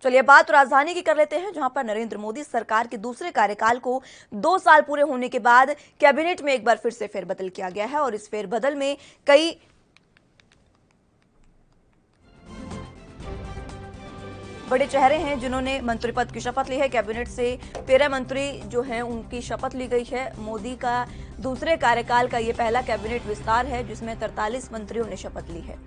चलिए बात राजधानी की कर लेते हैं, जहां पर नरेंद्र मोदी सरकार के दूसरे कार्यकाल को 2 साल पूरे होने के बाद कैबिनेट में एक बार फिर से फेरबदल किया गया है और इस फेरबदल में कई बड़े चेहरे हैं जिन्होंने मंत्री पद की शपथ ली है। कैबिनेट से 13 मंत्री जो हैं उनकी शपथ ली गई है। मोदी का दूसरे कार्यकाल का ये पहला कैबिनेट विस्तार है जिसमें 43 मंत्रियों ने शपथ ली है।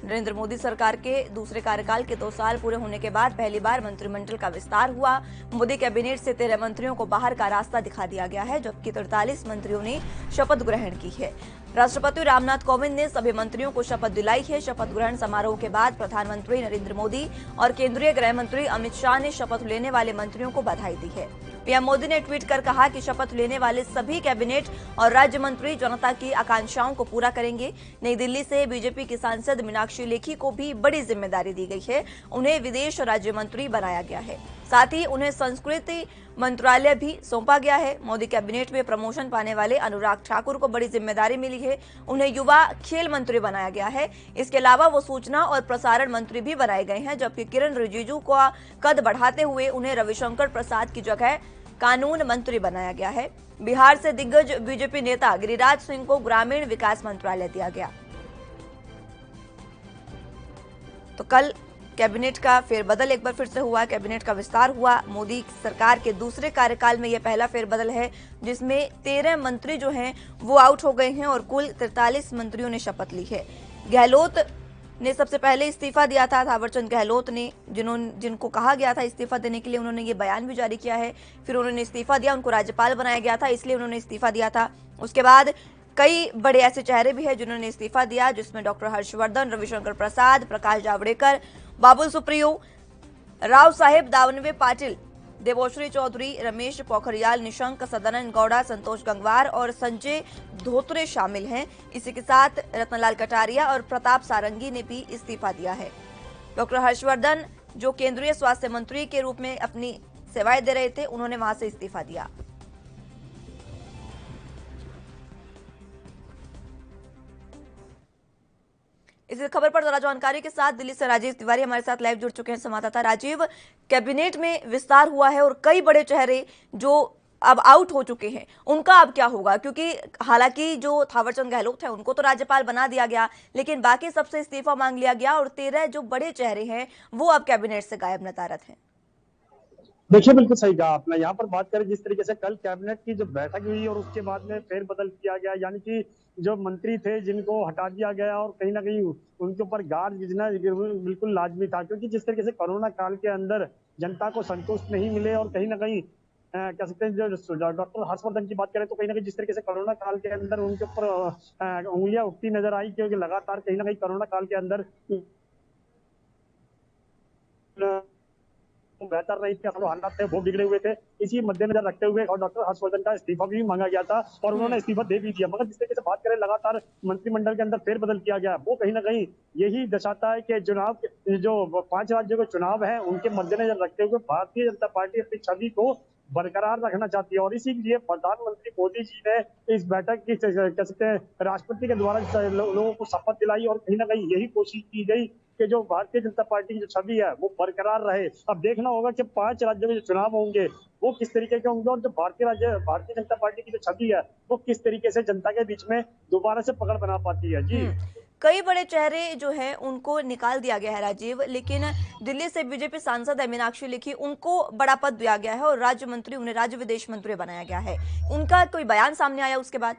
नरेंद्र मोदी सरकार के दूसरे कार्यकाल के 2 साल पूरे होने के बाद पहली बार मंत्रिमंडल का विस्तार हुआ। मोदी कैबिनेट से 13 मंत्रियों को बाहर का रास्ता दिखा दिया गया है, जबकि 43 मंत्रियों ने शपथ ग्रहण की है। राष्ट्रपति रामनाथ कोविंद ने सभी मंत्रियों को शपथ दिलाई है। शपथ ग्रहण समारोह के बाद प्रधानमंत्री नरेंद्र मोदी और केंद्रीय गृह मंत्री अमित शाह ने शपथ लेने वाले मंत्रियों को बधाई दी है। पीएम मोदी ने ट्वीट कर कहा कि शपथ लेने वाले सभी कैबिनेट और राज्य मंत्री जनता की आकांक्षाओं को पूरा करेंगे। नई दिल्ली से बीजेपी की सांसद मीनाक्षी लेखी को भी बड़ी जिम्मेदारी दी गई है। उन्हें विदेश राज्य मंत्री बनाया गया है, साथ ही उन्हें संस्कृति मंत्रालय भी सौंपा गया है। मोदी कैबिनेट में प्रमोशन पाने वाले अनुराग ठाकुर को बड़ी जिम्मेदारी मिली है। उन्हें युवा खेल मंत्री बनाया गया है। इसके अलावा वो सूचना और प्रसारण मंत्री भी बनाए गए हैं, जबकि किरण रिजिजू का कद बढ़ाते हुए उन्हें रविशंकर प्रसाद की जगह कानून मंत्री बनाया गया है। बिहार से दिग्गज बीजेपी नेता गिरिराज सिंह को ग्रामीण विकास मंत्रालय दिया गया। तो कल कैबिनेट का फेरबदल एक बार फिर से हुआ, कैबिनेट का विस्तार हुआ। मोदी सरकार के दूसरे कार्यकाल में यह पहला फेरबदल है जिसमें 13 मंत्री जो हैं वो आउट हो गए हैं और कुल 43 मंत्रियों ने शपथ ली है। गहलोत ने सबसे पहले इस्तीफा दिया था। थावरचंद गहलोत ने जिनको कहा गया था इस्तीफा देने के लिए, उन्होंने ये बयान भी जारी किया है। फिर उन्होंने इस्तीफा दिया, उनको राज्यपाल बनाया गया था इसलिए उन्होंने इस्तीफा दिया था। उसके बाद कई बड़े ऐसे चेहरे भी हैं जिन्होंने इस्तीफा दिया, जिसमें डॉक्टर हर्षवर्धन, रविशंकर प्रसाद, प्रकाश जावड़ेकर, बाबुल सुप्रियो, राव साहेब दानवे पाटिल, देवोश्री चौधरी, रमेश पोखरियाल निशंक, सदानंद गौड़ा, संतोष गंगवार और संजय धोत्रे शामिल हैं। इसी के साथ रतनलाल कटारिया और प्रताप सारंगी ने भी इस्तीफा दिया है। डॉक्टर हर्षवर्धन जो केंद्रीय स्वास्थ्य मंत्री के रूप में अपनी सेवाएं दे रहे थे, उन्होंने वहां से इस्तीफा दिया। इस खबर पर जरा जानकारी के साथ दिल्ली से राजीव तिवारी हमारे साथ लाइव जुड़ चुके हैं। संवाददाता राजीव, कैबिनेट में विस्तार हुआ है और कई बड़े चेहरे जो अब आउट हो चुके हैं उनका अब क्या होगा? क्योंकि हालांकि जो थावरचंद गहलोत है उनको तो राज्यपाल बना दिया गया, लेकिन बाकी सबसे इस्तीफा मांग लिया गया और 13 जो बड़े चेहरे हैं वो अब कैबिनेट से गायब नतारत हैं। देखिए, बिल्कुल सही कहा आपने। यहाँ पर बात करें जिस तरीके से कल कैबिनेट की जो बैठक हुई और उसके बाद में फेरबदल किया गया, यानी कि जो मंत्री थे जिनको हटा दिया गया और कहीं ना कहीं उनके ऊपर गार्ड गिरना बिल्कुल लाजमी था, क्योंकि जिस तरीके से कोरोना काल के अंदर जनता को संतुष्ट नहीं मिले और कहीं ना कहीं कह सकते हैं जो डॉक्टर हर्षवर्धन की बात करें तो कहीं ना कहीं जिस तरीके से कोरोना काल के अंदर उनके ऊपर उंगलियां उठती नजर आई, क्योंकि लगातार कहीं ना कहीं कोरोना काल के अंदर बेहतर नहीं थे, हालात थे वो बिगड़े हुए थे। इसी मद्देनजर रखते हुए और डॉक्टर हर्षवर्धन का इस्तीफा भी मांगा गया था और उन्होंने इस्तीफा दे भी दिया। मगर जिस तरीके से बात करें लगातार मंत्रिमंडल के अंदर फेरबदल किया गया, वो कहीं ना कहीं यही दर्शाता है कि चुनाव जो 5 राज्यों के चुनाव है उनके मद्देनजर रखते हुए भारतीय जनता पार्टी अपनी छवि को बरकरार रखना चाहती है और इसीलिए प्रधानमंत्री मोदी जी ने इस बैठक की कह सकते हैं राष्ट्रपति के द्वारा लोगों को शपथ दिलाई और कहीं ना कहीं यही कोशिश की गई कि जो भारतीय जनता पार्टी की जो छवि है वो बरकरार रहे। अब देखना होगा कि 5 राज्यों में जो चुनाव होंगे वो किस तरीके के होंगे और जो भारतीय जनता पार्टी की जो छवि है वो किस तरीके से जनता के बीच में दोबारा से पकड़ बना पाती है। जी, कई बड़े चेहरे जो हैं उनको निकाल दिया गया है राजीव, लेकिन दिल्ली से बीजेपी सांसद है मीनाक्षी लेखी, उनको बड़ा पद दिया गया है और राज्य मंत्री उन्हें राज्य विदेश मंत्री बनाया गया है। उनका कोई बयान सामने आया उसके बाद?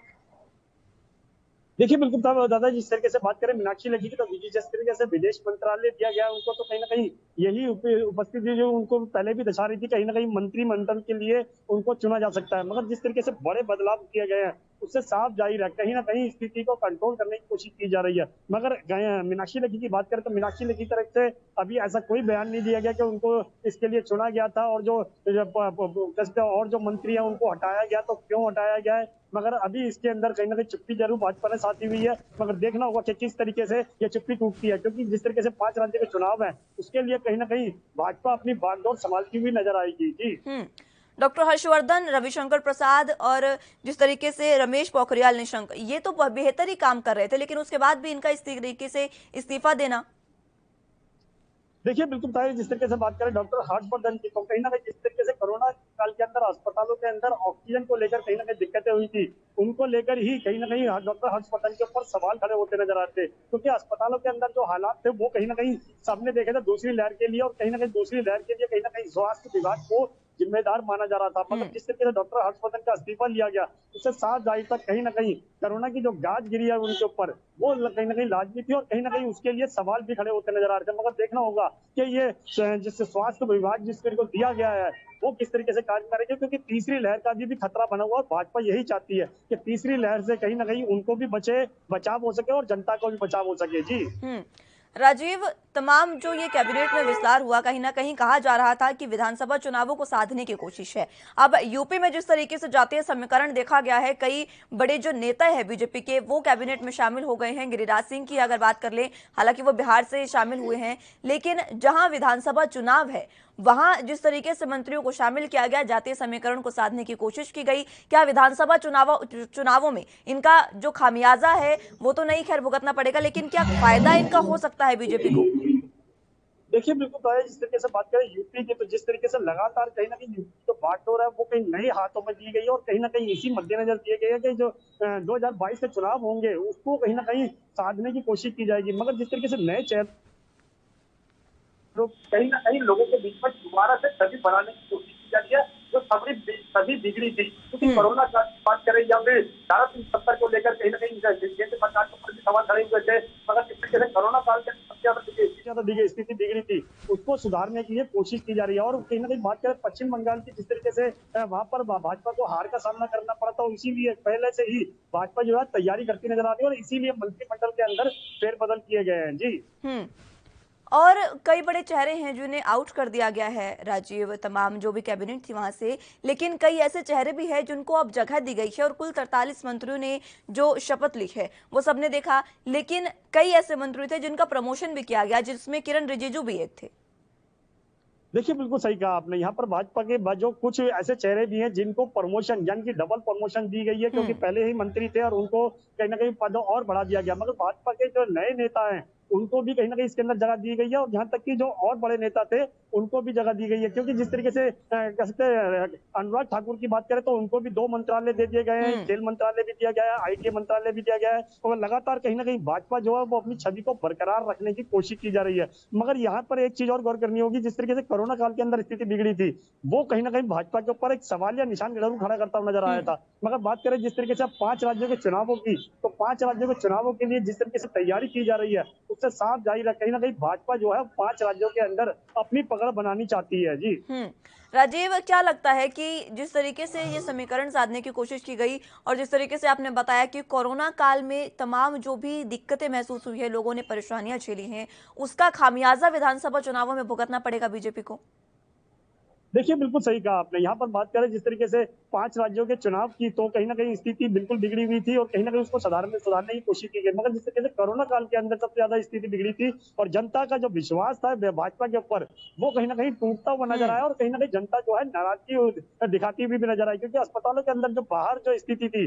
देखिए, बिल्कुल था दादा, जिस तरीके से बात करें मीनाक्षी लेखी की तो जिस तरीके से विदेश मंत्रालय दिया गया उनको तो कहीं ना कहीं यही उपस्थिति जो उनको पहले भी दर्शा रही थी, कहीं ना कहीं मंत्रिमंडल के लिए उनको चुना जा सकता है। मगर जिस तरीके से बड़े बदलाव किए गए हैं उससे साफ जाहिर है कहीं ना कहीं स्थिति को कंट्रोल करने की कोशिश की जा रही है। मगर मीनाक्षी लेखी की बात करें तो मीनाक्षी लेखी की तरफ से अभी ऐसा कोई बयान नहीं दिया गया कि उनको इसके लिए चुना गया था और जो मंत्री है उनको हटाया गया तो क्यों हटाया गया है। मगर अभी इसके अंदर कहीं ना कहीं चुप्पी जरूर भाजपा ने साधी हुई है, मगर देखना होगा कि किस तरीके से ये चुप्पी टूटती है, क्योंकि जिस तरीके से 5 राज्य के चुनाव है उसके लिए कहीं ना कहीं भाजपा अपनी बागडोर संभालती हुई नजर आएगी। जी, डॉक्टर हर्षवर्धन, रविशंकर प्रसाद और जिस तरीके से रमेश पोखरियाल निशंक, ये तो बेहतर ही काम कर रहे थे, लेकिन उसके बाद भी इनका इस तरीके से इस्तीफा देना। देखिए, बिल्कुल बताइए, जिस तरीके से बात करें डॉक्टर हर्षवर्धन की, तो कहीं न कहीं जिस तरीके से कोरोना काल के अंदर अस्पतालों के अंदर ऑक्सीजन को लेकर कहीं न कहीं दिक्कतें हुई थी, उनको लेकर ही कहीं न कहीं डॉक्टर हर्षवर्धन के ऊपर सवाल खड़े होते नजर आते। क्योंकि अस्पतालों के अंदर जो हालात थे, वो कहीं न कहीं सबने देखे थे दूसरी लहर के लिए, और कहीं न कहीं दूसरी लहर के लिए कहीं न कहीं स्वास्थ्य विभाग को जिम्मेदार माना जा रहा था। मगर जिस तरीके से डॉक्टर हर्षवर्धन का इस्तीफा लिया गया, उससे 7 जुलाई तक कहीं न कहीं कोरोना की जो गाज गिरी है उनके ऊपर, वो कहीं न कहीं लाजमी थी, और कहीं न कहीं उसके लिए सवाल भी खड़े होते नजर आ रहे थे। मगर देखना होगा कि ये जिस स्वास्थ्य विभाग जिस तरीके को दिया गया है, वो किस तरीके से कार्य करेंगे, क्योंकि तीसरी लहर का भी खतरा बना हुआ है। भाजपा यही चाहती है कि तीसरी लहर से कहीं न कहीं उनको भी बचाव हो सके और जनता को भी बचाव हो सके। जी। राजीव, तमाम जो ये कैबिनेट में विस्तार हुआ, कहीं ना कहीं कहा जा रहा था कि विधानसभा चुनावों को साधने की कोशिश है। अब यूपी में जिस तरीके से जातीय समीकरण देखा गया है, कई बड़े जो नेता है बीजेपी के वो कैबिनेट में शामिल हो गए हैं। गिरिराज सिंह की अगर बात कर लें, हालांकि वो बिहार से शामिल हुए हैं, लेकिन जहां विधानसभा चुनाव है वहां जिस तरीके से मंत्रियों को शामिल किया गया, जातीय समीकरण को साधने की कोशिश की गई। क्या विधानसभा चुनावों में इनका जो खामियाजा है वो तो नहीं खैर भुगतना पड़ेगा, लेकिन क्या फायदा इनका हो सकता है बीजेपी को? देखिए, बिल्कुल तो है, जिस तरीके से बात करें यूपी की, तो जिस तरीके से लगातार कहीं ना कहीं यूपी जो बागडोर है वो कहीं नए हाथों में दी गई है, और कहीं ना कहीं इसी मद्देनजर दिए गए है कि जो 2022 के चुनाव होंगे उसको कहीं ना कहीं साधने की कोशिश की जाएगी। मगर जिस तरीके से नए चेहरे, तो कहीं ना कहीं लोगों के बीच में दोबारा से छवि बनाने की कोशिश की जा रही है, जो सभी बिगड़ी थी। क्योंकि कोरोना का बात करें या फिर 1170 को लेकर कहीं ना कहीं केंद्र सरकार के ऊपर भी सवाल खड़े हुए थे। मगर जिस तरीके से कोरोना काल के सबसे ज्यादा स्थिति बिगड़ी थी, उसको सुधारने के लिए कोशिश की जा रही है। और कहीं ना कहीं बात करें पश्चिम बंगाल की, जिस तरीके से वहां पर भाजपा को हार का सामना करना पड़ा था, इसीलिए पहले से ही भाजपा जो है तैयारी करती नजर आ रही है, और इसीलिए मंत्रिमंडल के अंदर फेरबदल किए गए हैं। जी। और कई बड़े चेहरे हैं जिन्हें आउट कर दिया गया है राजीव, तमाम जो भी कैबिनेट थी वहां से, लेकिन कई ऐसे चेहरे भी हैं जिनको अब जगह दी गई है, और कुल 43 मंत्रियों ने जो शपथ ली है वो सबने देखा। लेकिन कई ऐसे मंत्री थे जिनका प्रमोशन भी किया गया, जिसमें किरण रिजिजू भी एक थे। देखिए, बिल्कुल सही कहा आपने। यहाँ पर भाजपा के जो कुछ ऐसे चेहरे भी हैं जिनको प्रमोशन यानी कि डबल प्रमोशन दी गई है, क्योंकि पहले ही मंत्री थे और उनको कहीं ना कहीं पद और बढ़ा दिया गया। मगर भाजपा के जो नए नेता हैं उनको भी कहीं ना कहीं इसके अंदर जगह दी गई है, और यहाँ तक कि जो और बड़े नेता थे उनको भी जगह दी गई है। क्योंकि जिस तरीके से कह सकते हैं अनुराग ठाकुर की बात करें, तो उनको भी 2 मंत्रालय दे दिए गए हैं, खेल मंत्रालय भी दिया गया है, आईटी मंत्रालय भी दिया गया है, और लगातार कहीं ना कहीं भाजपा जो है वो अपनी छवि को बरकरार रखने की कोशिश की जा रही है। मगर यहाँ पर एक चीज और गौर करनी होगी, जिस तरीके से कोरोना काल के अंदर स्थिति बिगड़ी थी, वो कहीं ना कहीं भाजपा के ऊपर एक सवाल या निशान जरूर खड़ा करता हुआ नजर आया था। मगर बात करें जिस तरीके से 5 राज्यों के चुनावों की, तो 5 राज्यों के चुनावों के लिए जिस तरीके से तैयारी की जा रही है, उससे साफ जाहिर है कहीं ना कहीं भाजपा जो है 5 राज्यों के अंदर अपनी पकड़ बनानी चाहती है। जी। राजीव, क्या लगता है कि जिस तरीके से ये समीकरण साधने की कोशिश की गई, और जिस तरीके से आपने बताया कि कोरोना काल में तमाम जो भी दिक्कतें महसूस हुई है, लोगों ने परेशानियां झेली हैं, उसका खामियाजा विधानसभा चुनावों में भुगतना पड़ेगा बीजेपी को? देखिए, बिल्कुल सही कहा आपने। यहाँ पर बात करें जिस तरीके से 5 राज्यों के चुनाव की, तो कहीं ना कहीं स्थिति बिल्कुल बिगड़ी हुई थी, और कहीं ना कहीं उसको सुधारने की कोशिश की गई। मगर जिस तरीके से कोरोना काल के अंदर सबसे ज्यादा स्थिति बिगड़ी थी, और जनता का जो विश्वास था भाजपा के ऊपर, वो कहीं ना कहीं टूटता हुआ नजर आया, और कहीं ना कहीं जनता जो है नाराजगी दिखाती हुई भी नजर आई। क्योंकि अस्पतालों के अंदर जो बाहर जो स्थिति थी,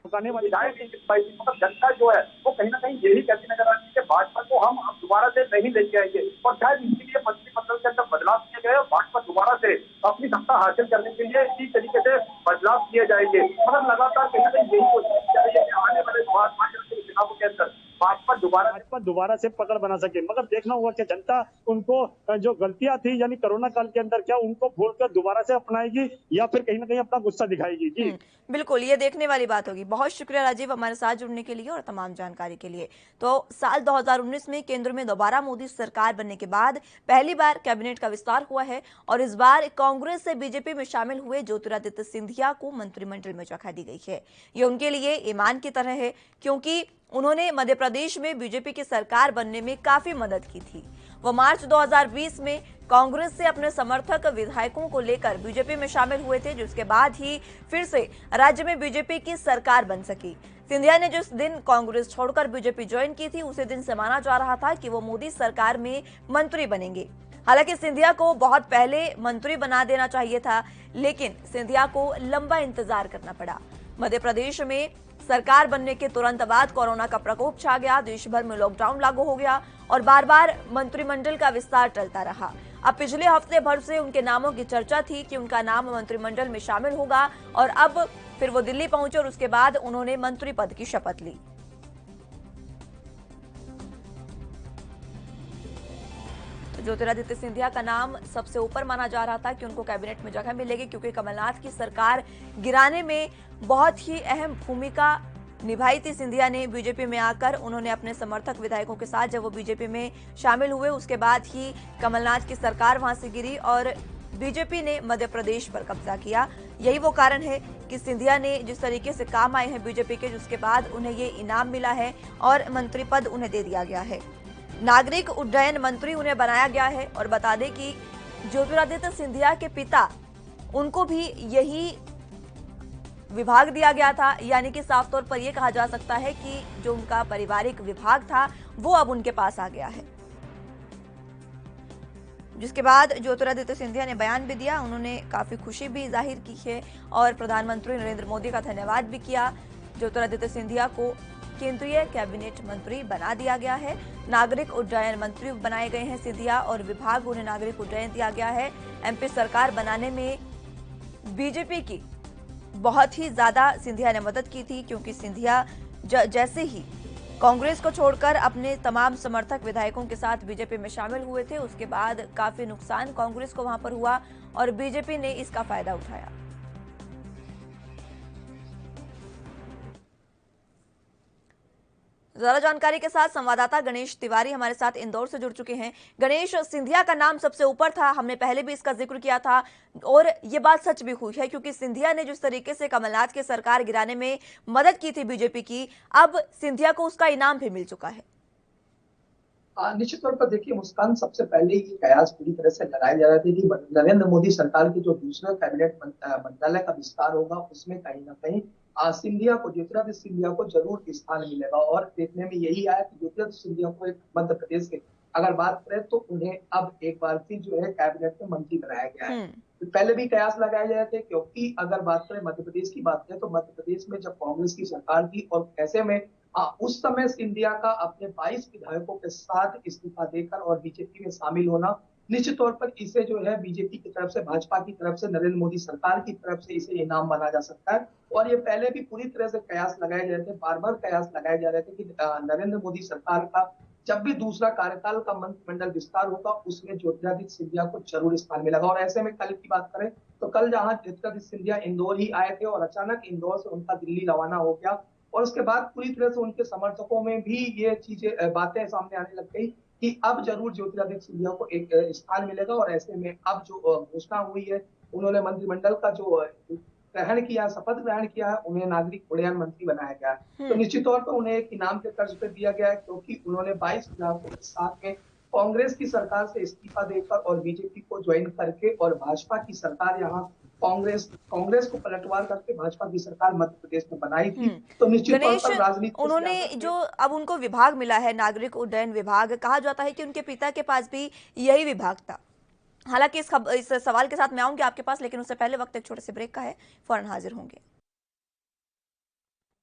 रुकाने वाली मतलब जनता जो है वो कहीं ना कहीं यही कहती नजर आ रही है कि भाजपा को हम अब दोबारा से नहीं लेके आएंगे, और शायद इसीलिए मंत्रिमंडल के अंदर बदलाव किए गए, और भाजपा दोबारा से अपनी सत्ता हासिल करने के लिए इसी तरीके से बदलाव किए जाएंगे। मगर लगातार कहीं ना कहीं यही कोशिश की जा रही है कि आने वाले 5 चुनावों के अंदर भाजपा दोबारा से पकड़ बना सके। मगर देखना होगा कि जनता उनको जो गलतियां थी यानी कोरोना काल के अंदर, क्या उनको भूलकर दोबारा से अपनाएगी, या फिर कहीं ना कहीं अपना गुस्सा दिखाएगी। जी। बिल्कुल, ये देखने वाली बात होगी। बहुत शुक्रिया राजीव हमारे साथ जुड़ने के लिए और तमाम जानकारी के लिए। तो साल 2019 में केंद्र में दोबारा मोदी सरकार बनने के बाद पहली बार कैबिनेट का विस्तार हुआ है, और इस बार कांग्रेस से बीजेपी में शामिल हुए ज्योतिरादित्य सिंधिया को मंत्रिमंडल में जगह दी गई है। ये उनके लिए ईमान की तरह है, क्योंकि उन्होंने मध्य प्रदेश में बीजेपी की सरकार बनने में काफी मदद की थी। वो मार्च 2020 में कांग्रेस से अपने समर्थक विधायकों को लेकर बीजेपी में शामिल हुए थे, जिसके बाद ही फिर से राज्य में बीजेपी की सरकार बन सकी। सिंधिया ने जिस दिन कांग्रेस छोड़कर बीजेपी ज्वाइन की थी, उसी दिन से माना जा रहा था कि वो मोदी सरकार में मंत्री बनेंगे। हालांकि सिंधिया को बहुत पहले मंत्री बना देना चाहिए था, लेकिन सिंधिया को लंबा इंतजार करना पड़ा। मध्य प्रदेश में सरकार बनने के तुरंत बाद कोरोना का प्रकोप छा गया, देश भर में लॉकडाउन लागू हो गया और बार बार मंत्रिमंडल का विस्तार चलता रहा। अब पिछले हफ्ते भर से उनके नामों की चर्चा थी कि उनका नाम मंत्रिमंडल में शामिल होगा और अब फिर वो दिल्ली पहुंचे और उसके बाद उन्होंने मंत्री पद की शपथ ली। ज्योतिरादित्य सिंधिया का नाम सबसे ऊपर माना जा रहा था कि उनको कैबिनेट में जगह मिलेगी, क्योंकि कमलनाथ की सरकार गिराने में बहुत ही अहम भूमिका निभाई थी सिंधिया ने। बीजेपी में आकर उन्होंने अपने समर्थक विधायकों के साथ जब वो बीजेपी में शामिल हुए, उसके बाद ही कमलनाथ की सरकार वहां से गिरी और बीजेपी ने मध्य प्रदेश पर कब्जा किया। यही वो कारण है कि सिंधिया ने जिस तरीके से काम आए हैं बीजेपी के, जिसके बाद उन्हें ये इनाम मिला है और मंत्री पद उन्हें दे दिया गया है। नागरिक उड्डयन मंत्री उन्हें बनाया गया है और बता दें कि ज्योतिरादित्य सिंधिया के पिता, उनको भी यही विभाग दिया गया था, यानी कि साफ तौर पर यह कहा जा सकता है कि जो उनका पारिवारिक विभाग था वो अब उनके पास आ गया है। जिसके बाद ज्योतिरादित्य सिंधिया ने बयान भी दिया, उन्होंने काफी खुशी भी जाहिर की है और प्रधानमंत्री नरेंद्र मोदी का धन्यवाद भी किया। ज्योतिरादित्य सिंधिया को केंद्रीय कैबिनेट मंत्री बना दिया गया है, नागरिक उड्डयन मंत्री बनाए गए हैं सिंधिया और विभाग उन्हें नागरिक उड्डयन दिया गया है। एमपी सरकार बनाने में बीजेपी की बहुत ही ज्यादा सिंधिया ने मदद की थी, क्योंकि सिंधिया जैसे ही कांग्रेस को छोड़कर अपने तमाम समर्थक विधायकों के साथ बीजेपी में शामिल हुए थे, उसके बाद काफी नुकसान कांग्रेस को वहां पर हुआ और बीजेपी ने इसका फायदा उठाया। ज्यादा जानकारी के साथ संवाददाता गणेश तिवारी हमारे साथ इंदौर से जुड़ चुके हैं। गणेश, सिंधिया का नाम सबसे ऊपर था, हमने पहले भी इसका जिक्र किया था और ये बात सच भी हुई है, क्योंकि सिंधिया ने जिस तरीके से कमलनाथ की सरकार गिराने में मदद की थी बीजेपी की, अब सिंधिया को उसका इनाम भी मिल चुका है। निश्चित तौर पर देखिए मुस्कान, सबसे पहले ये कयास पूरी तरह से लगाए जा रहे थे कि नरेंद्र मोदी सरकार की जो दूसरा कैबिनेट मंत्रालय का विस्तार होगा उसमें कहीं ना कहीं सिंधिया को, ज्योतिरादित्य सिंधिया को जरूर स्थान मिलेगा। और देखने में यही आया कि ज्योतिरादित्य सिंधिया को एक मध्य प्रदेश के अगर बात करें तो उन्हें अब एक बार फिर जो है कैबिनेट में मंत्री बनाया गया है। पहले भी कयास लगाए गए थे, क्योंकि अगर बात करें मध्य प्रदेश की बात करें तो मध्य प्रदेश में जब कांग्रेस की सरकार थी और ऐसे में उस समय सिंधिया का अपने 22 विधायकों के साथ इस्तीफा देकर और बीजेपी में शामिल होना, निश्चित तौर पर इसे जो है बीजेपी की तरफ से, भाजपा की तरफ से, नरेंद्र मोदी सरकार की तरफ से इसे इनाम माना जा सकता है। और ये पहले भी पूरी तरह से कयास लगाए जा रहे थे, बार बार कयास लगाए जा रहे थे कि नरेंद्र मोदी सरकार का जब भी दूसरा कार्यकाल का मंत्रिमंडल विस्तार होगा उसमें ज्योतिरादित्य सिंधिया को जरूर स्थान मिलेगा। और ऐसे में कल की बात करें तो कल जहां ज्योतिरादित्य सिंधिया इंदौर ही आए थे और अचानक इंदौर से उनका दिल्ली रवाना हो गया और उसके बाद पूरी तरह से उनके समर्थकों में भी ये चीजें, बातें सामने आने लग गई कि अब जरूर ज्योतिरादित्य सिंधिया को एक स्थान मिलेगा। और ऐसे में अब जो घोषणा हुई है, उन्होंने मंत्रिमंडल का जो ग्रहण किया, शपथ ग्रहण किया है, उन्हें नागरिक उड्डयन मंत्री बनाया गया है। तो निश्चित तौर पर उन्हें एक इनाम के तर्ज पर दिया गया है, क्योंकि उन्होंने 22 विधायकों के साथ में कांग्रेस की सरकार से इस्तीफा देकर और बीजेपी को ज्वाइन करके और भाजपा की सरकार यहाँ कांग्रेस को पलटवार करके भाजपा की सरकार मध्य प्रदेश में बनाई थी। तो निश्चित तौर पर राजनीति, उन्होंने जो अब उनको विभाग मिला है नागरिक उड्डयन विभाग, कहा जाता है कि उनके पिता के पास भी यही विभाग था। हालांकि इस सवाल के साथ मैं आऊंगी आपके पास, लेकिन उससे पहले वक्त एक छोटे से ब्रेक का है, फौरन हाजिर होंगे।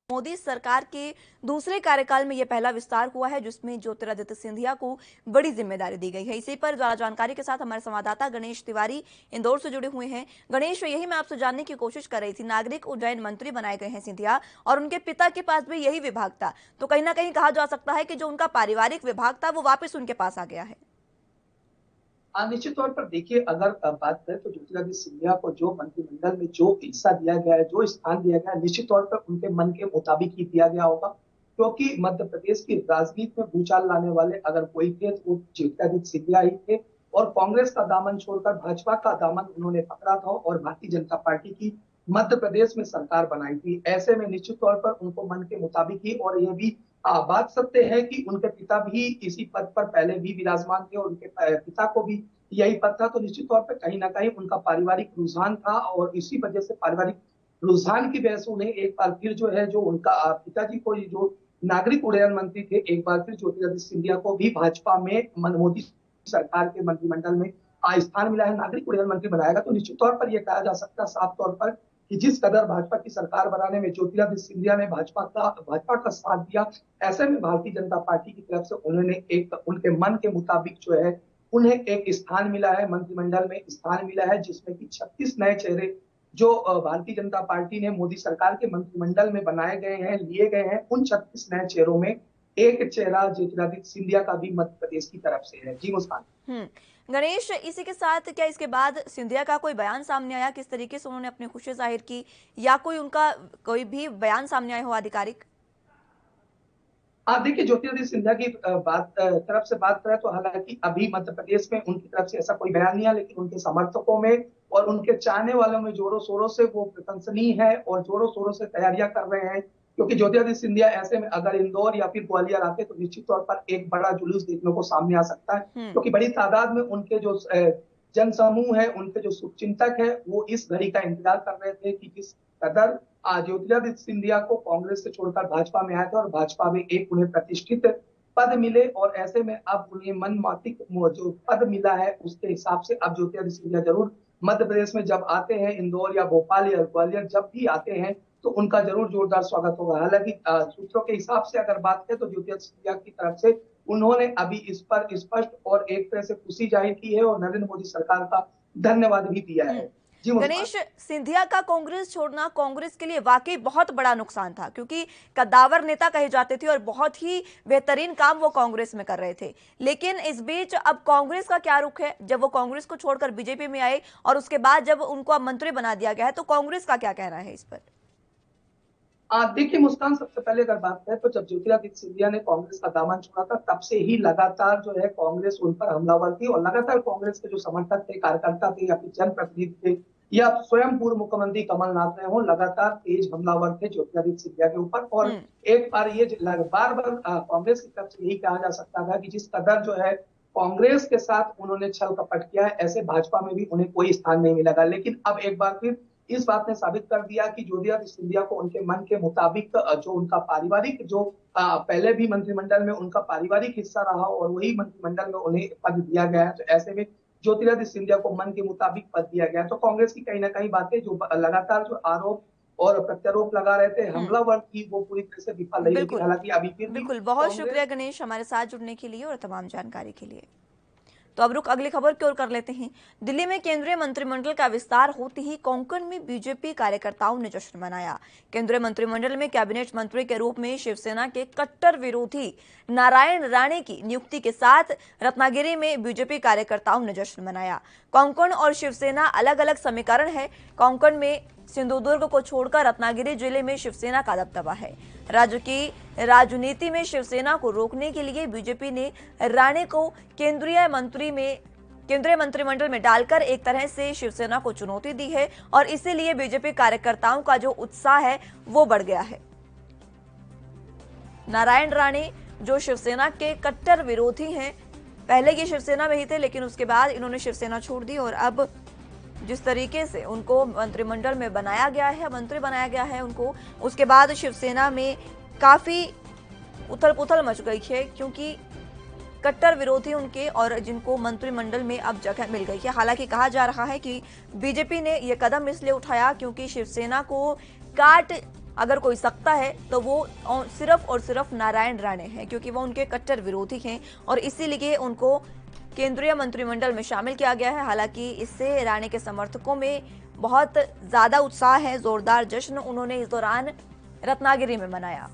मोदी सरकार के दूसरे कार्यकाल में यह पहला विस्तार हुआ है जिसमें ज्योतिरादित्य सिंधिया को बड़ी जिम्मेदारी दी गई है। इसी पर ज्यादा जानकारी के साथ हमारे संवाददाता गणेश तिवारी इंदौर से जुड़े हुए हैं। गणेश, यही मैं आपसे जानने की कोशिश कर रही थी, नागरिक उड्डयन मंत्री बनाए गए हैं सिंधिया और उनके पिता के पास भी यही विभाग था, तो कहीं ना कहीं कहा जा सकता है कि जो उनका पारिवारिक विभाग था वो वापस उनके पास आ गया है। निश्चित तौर पर देखिए, अगर बात करें तो ज्योतिरादित्य सिंधिया को जो मंत्रिमंडल में जो हिस्सा दिया गया है, जो स्थान दिया गया है, निश्चित तौर पर उनके मन के मुताबिक ही दिया गया होगा। क्योंकि मध्य प्रदेश की राजनीति में भूचाल लाने वाले अगर कोई थे तो वो ज्योतिरादित्य सिंधिया ही थे। और कांग्रेस का दामन छोड़कर भाजपा का दामन उन्होंने पकड़ा था और भारतीय जनता पार्टी की मध्य प्रदेश में सरकार बनाई थी। ऐसे में निश्चित तौर पर उनको मन के मुताबिक ही, और ये भी बात सत्य है कि उनके पिता भी इसी पद पर पहले भी विराजमान थे और उनके पिता को भी यही पद था। तो निश्चित तौर पर कहीं ना कहीं उनका पारिवारिक रुझान था और इसी वजह से पारिवारिक रुझान की वजह से उन्हें एक बार फिर जो है, जो उनका पिताजी को जो नागरिक उड्डयन मंत्री थे, एक बार फिर ज्योतिरादित्य सिंधिया को भी भाजपा में मोदी सरकार के मंत्रिमंडल में स्थान मिला है, नागरिक उड्डयन मंत्री बनाएगा। तो निश्चित तौर पर यह कहा जा सकता है साफ तौर पर कि जिस कदर भाजपा की सरकार बनाने में ज्योतिरादित्य सिंधिया ने भाजपा का साथ दिया, ऐसे में भारतीय जनता पार्टी की तरफ से उन्होंने एक उनके मन के मुताबिक जो है उन्हें एक स्थान मिला है, मंत्रिमंडल में स्थान मिला है, जिसमें कि 36 नए चेहरे जो भारतीय जनता पार्टी ने मोदी सरकार के मंत्रिमंडल में बनाए गए हैं, लिए गए हैं। उन 36 नए चेहरों में एक चेहरा ज्योतिरादित्य सिंधिया का भी मध्य प्रदेश की तरफ से है। जी मुस्कान। गणेश, इसी के साथ क्या इसके बाद सिंधिया का कोई बयान सामने आया, किस तरीके से उन्होंने अपनी खुशी जाहिर की, या कोई उनका कोई भी बयान सामने आया हो आधिकारिक? आप देखिए, ज्योतिरादित्य सिंधिया की तरफ से बात करें तो हालांकि अभी मध्य प्रदेश में उनकी तरफ से ऐसा कोई बयान नहीं है, लेकिन उनके समर्थकों में और उनके चाहने वालों में जोरों शोरों से वो प्रशंसनीय है और जोरों शोरों से तैयारियां कर रहे हैं। क्योंकि ज्योतिरादित्य सिंधिया ऐसे में अगर इंदौर या फिर ग्वालियर आते तो निश्चित तौर पर एक बड़ा जुलूस देखने को सामने आ सकता है, क्योंकि बड़ी तादाद में उनके जो जन समूह है, उनके जो शुभचिंतक है, वो इस घड़ी का इंतजार कर रहे थे कि किस कदर ज्योतिरादित्य सिंधिया को कांग्रेस से छोड़कर भाजपा में आए थे और भाजपा में एक उन्हें प्रतिष्ठित पद मिले, और ऐसे में अब उन्हें मनमातिक जो पद मिला है उसके हिसाब से अब ज्योतिरादित्य सिंधिया जरूर मध्य प्रदेश में जब आते हैं, इंदौर या भोपाल या ग्वालियर जब भी आते हैं तो उनका जरूर जोरदार स्वागत होगा। हालांकि सूत्रों के हिसाब से अगर बात करें तो ज्योतिरादित्य सिंधिया की तरफ से उन्होंने अभी इस पर स्पष्ट और एक तरह से खुशी जाहिर की है और नरेंद्र मोदी सरकार का धन्यवाद भी दिया है। गणेश, सिंधिया का कांग्रेस छोड़ना कांग्रेस के लिए वाकई बहुत बड़ा नुकसान था, क्योंकि कद्दावर नेता कहे जाते थे और बहुत ही बेहतरीन काम वो कांग्रेस में कर रहे थे। लेकिन इस बीच अब कांग्रेस का क्या रुख है, जब वो कांग्रेस को छोड़कर बीजेपी में आए और उसके बाद जब उनको अब मंत्री बना दिया गया है, तो कांग्रेस का क्या कहना है इस पर? देखिए मुस्कान, सबसे पहले अगर बात करें तो जब ज्योतिरादित्य सिंधिया ने कांग्रेस का दामन छोड़ा था तब से ही लगातार जो है कांग्रेस उन पर हमलावर थी और लगातार कांग्रेस के जो समर्थक थे, कार्यकर्ता थे या फिर जनप्रतिनिधि थे या स्वयं पूर्व मुख्यमंत्री कमलनाथ रहे हो, लगातार तेज हमलावर थे ज्योतिरादित्य सिंधिया के ऊपर। और एक बार ये बार बार कांग्रेस की तरफ से यही कहा जा सकता था कि जिस कदर जो है कांग्रेस के साथ उन्होंने छल कपट किया है, ऐसे भाजपा में भी उन्हें कोई स्थान नहीं मिलेगा। लेकिन अब एक बार फिर इस बात ने साबित कर दिया कि ज्योतिरादित्य सिंधिया को उनके मन के मुताबिक जो उनका पारिवारिक जो पहले भी मंत्रिमंडल में उनका पारिवारिक हिस्सा रहा और वही मंत्रिमंडल में उन्हें पद दिया गया है, तो ऐसे में ज्योतिरादित्य सिंधिया को मन के मुताबिक पद दिया गया। तो कांग्रेस की कहीं ना कहीं बातें जो लगातार जो आरोप और प्रत्यारोप लगा रहे थे हमलावर की, वो पूरी तरह से विफल रही। लेकिन हालांकि अभी फिर बिल्कुल, बहुत शुक्रिया गणेश हमारे साथ जुड़ने के लिए और तमाम जानकारी के लिए। तो अब रुक अगली खबर की ओर कर लेते हैं। दिल्ली में केंद्रीय मंत्रिमंडल का विस्तार होते ही कोंकण में बीजेपी कार्यकर्ताओं ने जश्न मनाया। केंद्रीय मंत्रिमंडल में कैबिनेट मंत्री के रूप में शिवसेना के कट्टर विरोधी नारायण राणे की नियुक्ति के साथ रत्नागिरी में बीजेपी कार्यकर्ताओं ने जश्न मनाया। कोंकण और शिवसेना अलग अलग समीकरण है। कोंकण में सिंधुदुर्ग को छोड़कर रत्नागिरी जिले में शिवसेना का दबदबा है। राज्य की राजनीति में शिवसेना को रोकने के लिए बीजेपी ने राणे को केंद्रीय मंत्रिमंडल में डालकर एक तरह से शिवसेना को चुनौती दी है और इसीलिए बीजेपी कार्यकर्ताओं का जो उत्साह है वो बढ़ गया है। नारायण राणे जो शिवसेना के कट्टर विरोधी हैं, पहले ये शिवसेना में ही थे लेकिन उसके बाद इन्होंने शिवसेना छोड़ दी और अब जिस तरीके से उनको मंत्रिमंडल में बनाया गया है, मंत्री बनाया गया है उनको, उसके बाद शिवसेना में काफी उथल पुथल मच गई है, क्योंकि कट्टर विरोधी उनके और जिनको मंत्रिमंडल में अब जगह मिल गई है। हालांकि कहा जा रहा है कि बीजेपी ने यह कदम इसलिए उठाया क्योंकि शिवसेना को काट अगर कोई सकता है तो वो सिर्फ और सिर्फ नारायण राणे हैं, क्योंकि वो उनके कट्टर विरोधी हैं और इसीलिए उनको केंद्रीय मंत्रिमंडल में शामिल किया गया है। हालांकि इससे राणे के समर्थकों में बहुत ज्यादा उत्साह है, जोरदार जश्न उन्होंने इस दौरान रत्नागिरी में मनाया।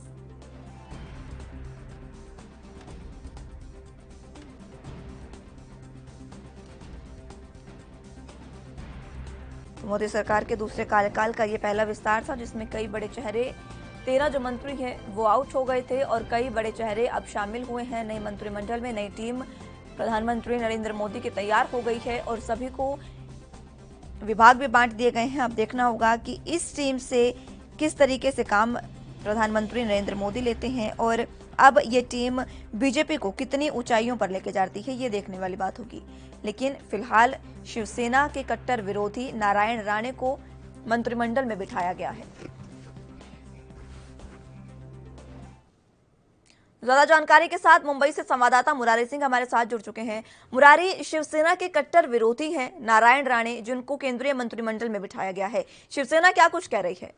मोदी सरकार के दूसरे कार्यकाल का ये पहला विस्तार था जिसमें कई बड़े चेहरे 13 जो मंत्री हैं वो आउट हो गए थे और कई बड़े चेहरे अब शामिल हुए हैं नए मंत्रिमंडल में। नई टीम प्रधानमंत्री नरेंद्र मोदी की तैयार हो गई है और सभी को विभाग भी बांट दिए गए हैं। अब देखना होगा कि इस टीम से किस तरीके से काम प्रधानमंत्री नरेंद्र मोदी लेते हैं और अब ये टीम बीजेपी को कितनी ऊंचाइयों पर लेके जाती है, ये देखने वाली बात होगी। लेकिन फिलहाल शिवसेना के कट्टर विरोधी नारायण राणे को मंत्रिमंडल में बिठाया गया है। ज्यादा जानकारी के साथ मुंबई से संवाददाता मुरारी सिंह हमारे साथ जुड़ चुके हैं। मुरारी, शिवसेना के कट्टर विरोधी हैं नारायण राणे, जिनको केंद्रीय मंत्रिमंडल में बिठाया गया है। शिवसेना क्या कुछ कह रही है?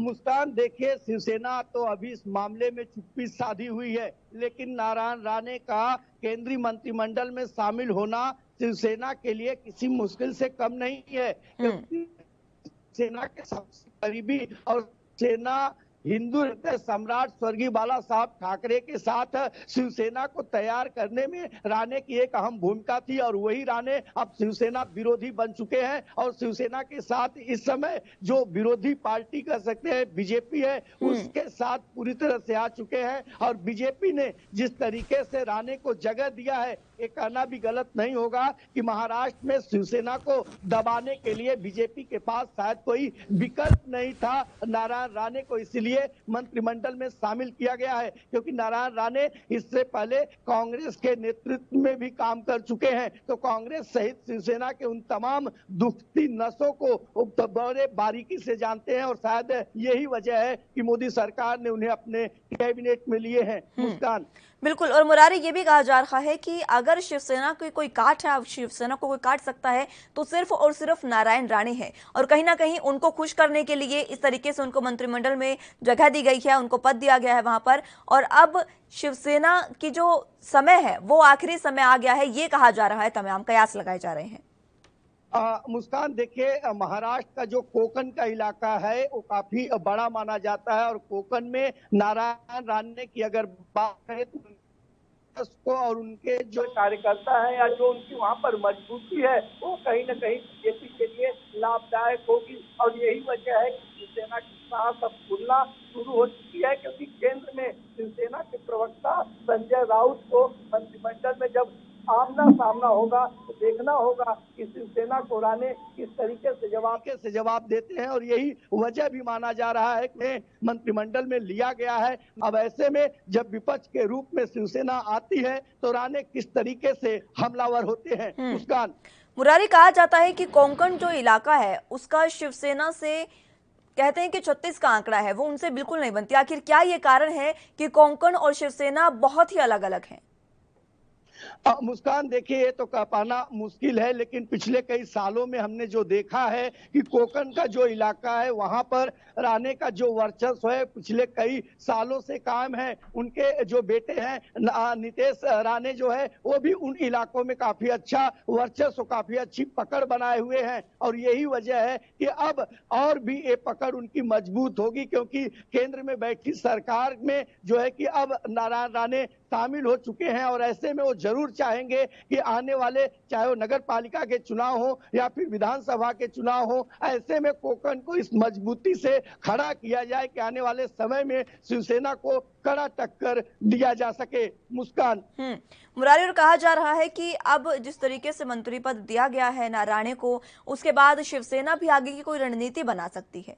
मुस्कान, देखिए, शिवसेना तो अभी इस मामले में चुप्पी साधी हुई है, लेकिन नारायण राणे का केंद्रीय मंत्रिमंडल में शामिल होना शिवसेना के लिए किसी मुश्किल से कम नहीं है, क्योंकि सेना के सबसे करीबी और सेना हिंदू हृदय सम्राट स्वर्गीय बाला साहब ठाकरे के साथ शिवसेना को तैयार करने में राणे की एक अहम भूमिका थी, और वही राणे अब शिवसेना विरोधी बन चुके हैं। और शिवसेना के साथ इस समय जो विरोधी पार्टी कह सकते हैं बीजेपी है, उसके साथ पूरी तरह से आ चुके हैं। और बीजेपी ने जिस तरीके से राणे को जगह दिया है, ये कहना भी गलत नहीं होगा कि महाराष्ट्र में शिवसेना को दबाने के लिए बीजेपी के पास शायद कोई विकल्प नहीं था। नारायण राणे को इसलिए मंत्रिमंडल में शामिल किया गया है, क्योंकि नारायण राणे इससे पहले कांग्रेस के नेतृत्व में भी काम कर चुके हैं, तो कांग्रेस सहित शिवसेना के उन तमाम दुखती नसों को बड़े बारीकी से जानते हैं, और शायद यही वजह है कि मोदी सरकार ने उन्हें अपने कैबिनेट में लिए हैं। मुस्कान, बिल्कुल। और मुरारी, ये भी कहा जा रहा है कि अगर शिवसेना की कोई काट है, शिवसेना को कोई काट सकता है, तो सिर्फ और सिर्फ नारायण राणे है, और कहीं ना कहीं उनको खुश करने के लिए इस तरीके से उनको मंत्रिमंडल में जगह दी गई है, उनको पद दिया गया है वहां पर। और अब शिवसेना की जो समय है वो आखिरी समय आ गया है, ये कहा जा रहा है, तमाम कयास लगाए जा रहे हैं। मुस्कान, देखिए, महाराष्ट्र का जो कोकण का इलाका है वो काफी बड़ा माना जाता है, और कोकण में नारायण राणे की अगर बात करें तो को और उनके जो कार्यकर्ता है या जो उनकी वहां पर मजबूती है, वो कहीं न कहीं बीजेपी के लिए लाभदायक होगी। और यही वजह है कि शिवसेना की सांस अब खुलना शुरू हो चुकी है, क्योंकि केंद्र में शिवसेना के प्रवक्ता संजय राउत को मंत्रिमंडल में जब आमना सामना होगा तो देखना होगा कि शिवसेना को राणे किस तरीके से जवाब देते हैं, और यही वजह भी माना जा रहा है कि मंत्रिमंडल में लिया गया है। अब ऐसे में जब विपक्ष के रूप में शिवसेना आती है तो राणे किस तरीके से हमलावर होते हैं। मुस्कान, मुरारी, कहा जाता है कि कोंकण जो इलाका है उसका शिवसेना से कहते हैं कि 36 का आंकड़ा है, वो उनसे बिल्कुल नहीं बनती। आखिर क्या ये कारण है कि कोंकण और शिवसेना बहुत ही अलग अलग हैं? मुस्कान, देखिए, ये तो कह पाना मुश्किल है, लेकिन पिछले कई सालों में हमने जो देखा है कि कोकण का जो इलाका है वहां पर राणे का जो वर्चस्व है पिछले कई सालों से कायम है। उनके जो बेटे हैं नीतीश राणे जो है, वो भी उन इलाकों में काफी अच्छा वर्चस्व, काफी अच्छी पकड़ बनाए हुए हैं, और यही वजह है कि अब और भी ये पकड़ उनकी मजबूत होगी, क्योंकि केंद्र में बैठी सरकार में जो है कि अब नारायण राणे शामिल हो चुके हैं, और ऐसे में वो जरूर चाहेंगे कि आने वाले, चाहे वो नगर पालिका के चुनाव हो या फिर विधानसभा के चुनाव हो, ऐसे में कोकण को इस मजबूती से खड़ा किया जाए कि आने वाले समय में शिवसेना को कड़ा टक्कर दिया जा सके। मुस्कान, मुरारी, और कहा जा रहा है कि अब जिस तरीके से मंत्री पद दिया गया है नारायण को, उसके बाद शिवसेना भी आगे की कोई रणनीति बना सकती है।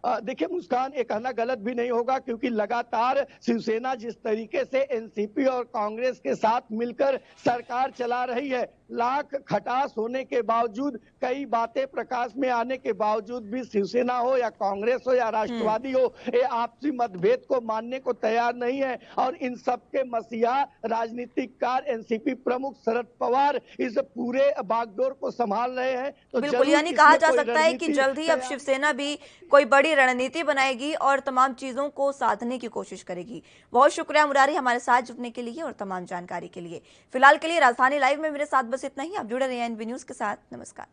देखिए मुस्कान, ये कहना गलत भी नहीं होगा, क्योंकि लगातार शिवसेना जिस तरीके से एनसीपी और कांग्रेस के साथ मिलकर सरकार चला रही है, लाख खटास होने के बावजूद, कई बातें प्रकाश में आने के बावजूद भी शिवसेना हो या कांग्रेस हो या राष्ट्रवादी हो, ये आपसी मतभेद को मानने को तैयार नहीं है। और इन सबके मसीहा राजनीतिककार एनसीपी प्रमुख शरद पवार इस पूरे बागडोर को संभाल रहे हैं। तो बिल्कुल, यानी कहा जा सकता है कि जल्द ही अब शिवसेना भी कोई बड़ी रणनीति बनाएगी और तमाम चीजों को साधने की कोशिश करेगी। बहुत शुक्रिया मुरारी, हमारे साथ जुड़ने के लिए और तमाम जानकारी के लिए। फिलहाल के लिए राजधानी लाइव में मेरे साथ बस इतना ही। आप जुड़े रहिए एनबी न्यूज के साथ। नमस्कार।